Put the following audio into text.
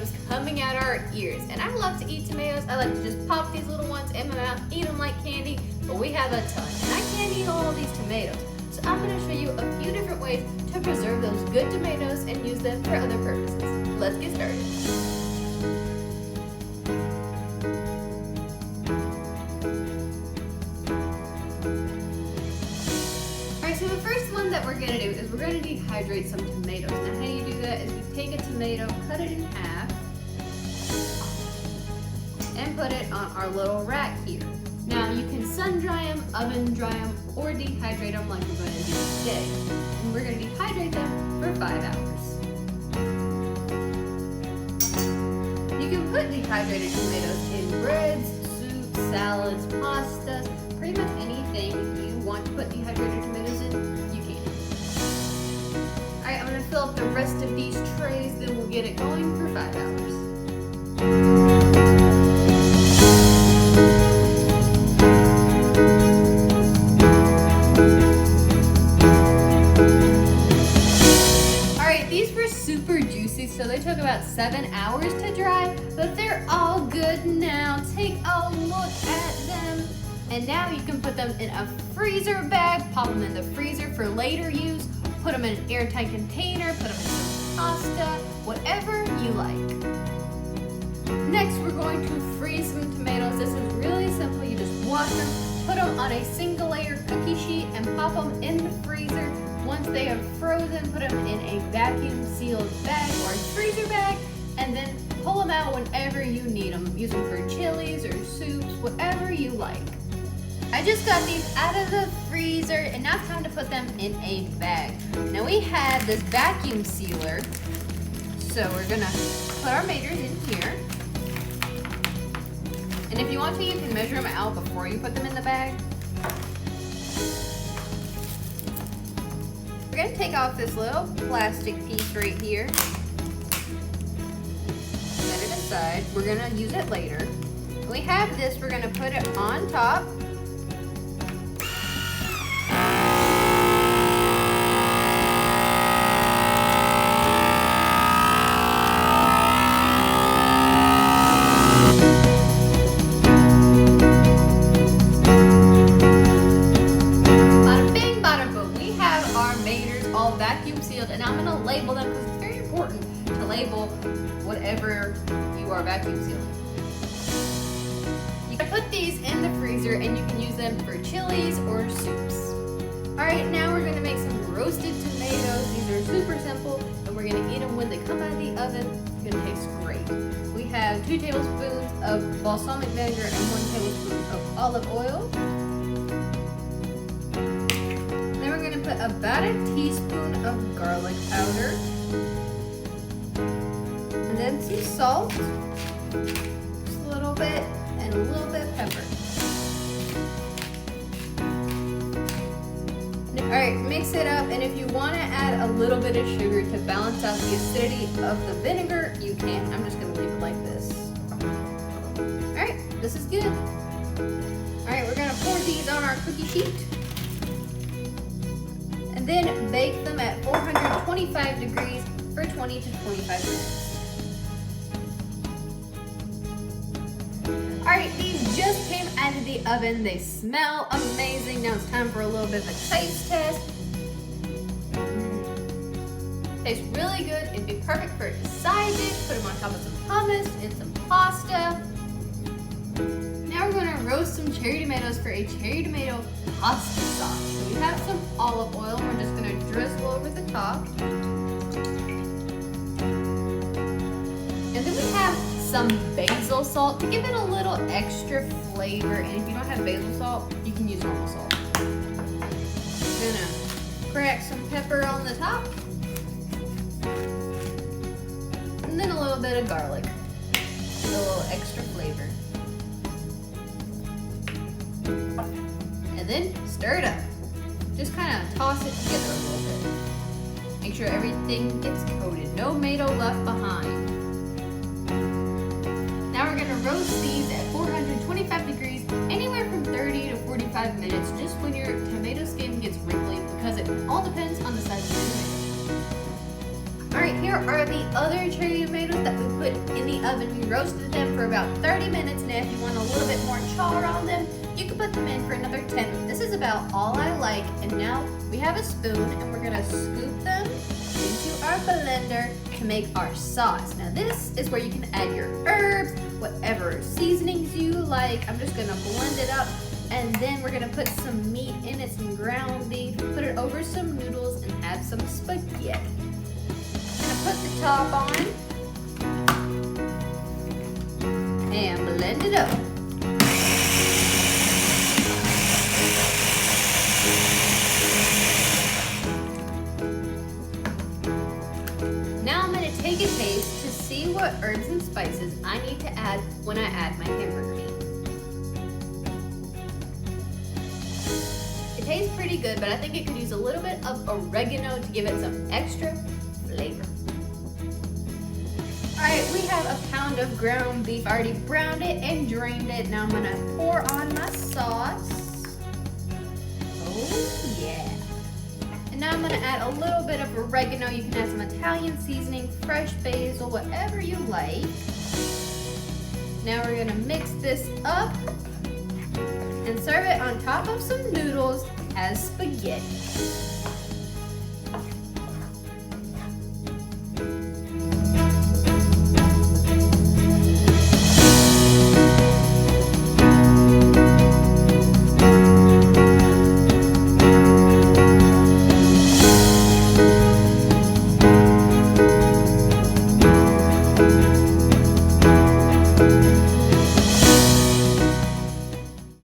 tomatoes coming out our ears. And I love to eat tomatoes. I like to just pop these little ones in my mouth, eat them like candy, but we have a ton. And I can't eat all of these tomatoes. So I'm gonna show you a few different ways to preserve those good tomatoes and use them for other purposes. Let's get started. So the first one that we're gonna do is we're gonna dehydrate some tomatoes. Now how you do that is we take a tomato, cut it in half, and put it on our little rack here. Now you can sun dry them, oven dry them, or dehydrate them like we're gonna do today. And we're gonna dehydrate them for 5 hours. You can put dehydrated tomatoes in breads, soups, salads, pastas, pretty much anything you want to put dehydrated tomatoes in, you can. Alright, I'm going to fill up the rest of these trays, then we'll get it going for 5 hours. Alright, these were super juicy, so they took about 7 hours to dry, but they're all good now. Take a look at them. And now you can put them in a freezer bag, pop them in the freezer for later use, put them in an airtight container, put them in some pasta, whatever you like. Next, we're going to freeze some tomatoes. This is really simple. You just wash them, put them on a single layer cookie sheet, and pop them in the freezer. Once they are frozen, put them in a vacuum sealed bag or a freezer bag, and then pull them out whenever you need them. Use them for chilies or soups, whatever you like. I just got these out of the freezer and now it's time to put them in a bag. Now we have this vacuum sealer, so we're gonna put our tomatoes in here. And if you want to, you can measure them out before you put them in the bag. We're gonna take off this little plastic piece right here. Set it aside. We're gonna use it later. We have this, we're gonna put it on top. Vacuum sealed, and I'm going to label them because it's very important to label whatever you are vacuum sealing. You can put these in the freezer and you can use them for chilies or soups. Alright, now we're going to make some roasted tomatoes. These are super simple and we're going to eat them when they come out of the oven. It's going to taste great. We have 2 tablespoons of balsamic vinegar and 1 tablespoon of olive oil. Put about a teaspoon of garlic powder, and then some salt, just a little bit, and a little bit of pepper. Alright, mix it up, and if you want to add a little bit of sugar to balance out the acidity of the vinegar, you can. I'm just going to leave it like this. Alright, this is good. Alright, we're going to pour these on our cookie sheet. And then bake them at 425 degrees for 20 to 25 minutes. Alright, these just came out of the oven. They smell amazing. Now it's time for a little bit of a taste test. Tastes really good. It'd be perfect for a side dish. Put them on top of some hummus and some pasta. Now we're going to roast some cherry tomatoes for a cherry tomato pasta sauce. So we have some olive oil. We're just going to drizzle over the top. And then we have some basil salt to give it a little extra flavor. And if you don't have basil salt, you can use normal salt. I'm going to crack some pepper on the top. And then a little bit of garlic. A little extra flavor. And then stir it up. Just kind of toss it together a little bit. Make sure everything gets coated. No tomato left behind. Now we're going to roast these at 425 degrees, anywhere from 30 to 45 minutes, just when your tomato skin gets wrinkly, because it all depends on the size of your tomato. All right, here are the other cherry tomatoes that we put in the oven. We roasted them for about 30 minutes. Now, if you want a little bit more char on them, you can put them in for another 10. This is about all I like. And now we have a spoon and we're gonna scoop them into our blender to make our sauce. Now this is where you can add your herbs, whatever seasonings you like. I'm just gonna blend it up and then we're gonna put some meat in it, some ground beef, put it over some noodles and have some spaghetti. I'm gonna put the top on and blend it up. Now I'm going to take a taste to see what herbs and spices I need to add when I add my hamburger meat. It tastes pretty good, but I think it could use a little bit of oregano to give it some extra flavor. Alright, we have a pound of ground beef. I already browned it and drained it. Now I'm going to pour on my sauce. Oh yeah. And now I'm going to add a little bit of oregano. You can add some Italian seasoning, fresh basil, whatever you like. Now we're going to mix this up and serve it on top of some noodles as spaghetti.